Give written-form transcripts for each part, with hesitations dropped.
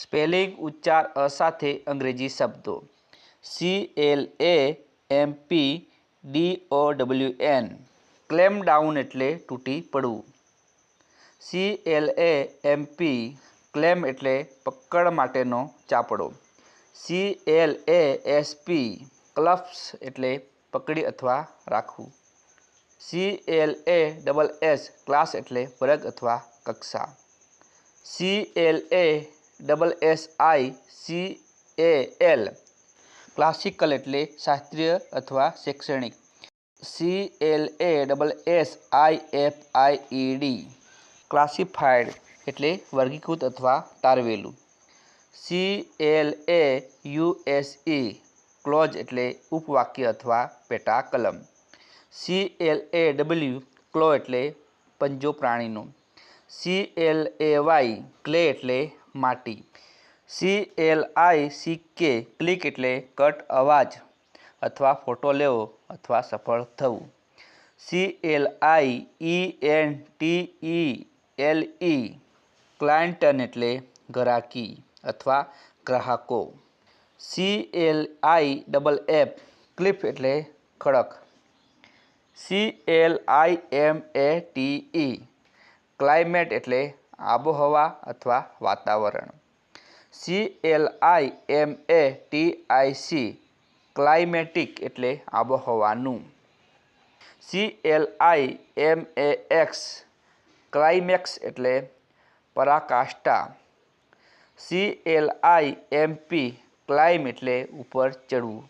Spelling ઉચ્ચાર અ સાથે અંગ્રેજી શબ્દો. CLAMPDOWN ક્લેમ ડાઉન એટલે તૂટી પડવું. CLAMP ક્લેમ એટલે પકડ માટેનો ચાપડો. CLASP ક્લપ્સ એટલે પકડી અથવા રાખવું. CLASS ક્લાસ એટલે વર્ગ અથવા કક્ષા. CLASSICAL ક્લાસિકલ એટલે શાસ્ત્રીય અથવા શૈક્ષણિક. CLASSIFIED ક્લાસિફાઈડ એટલે વર્ગીકૃત અથવા તારવેલું. CLAUSE ક્લોઝ એટલે ઉપવાક્ય અથવા પેટા કલમ. CLAW ક્લો એટલે પંજો પ્રાણીનો. CLAY ક્લે એટલે માટી. CLICK ક્લિક એટલે કટ અવાજ અથવા ફોટો લેવો અથવા સફળ થવું. CLIENTELE ક્લાયન્ટન એટલે ગ્રાહકી અથવા ગ્રાહકો. CLIFF ક્લિફ એટલે ખડક. CLIMATE ક્લાઇમેટ એટલે આબોહવા અથવા વાતાવરણ. CLIMATIC ક્લાઇમેટિક એટલે આબોહવાનું. CLIMAX ક્લાઇમેક્સ એટલે પરાકાષ્ઠા. CLIMP ક્લાઇમ એટલે ઉપર ચડવું.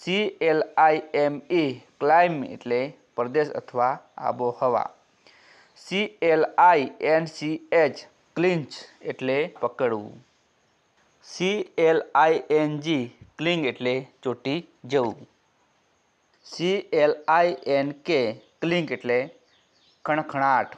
CLIME ક્લાઇમ એટલે પ્રદેશ અથવા આબોહવા. CLINCH ક્લિંચ એટલે પકડવું. CLING ક્લિંગ એટલે ચોંટી જવું. CLINK ક્લિંક એટલે ખણખણાટ.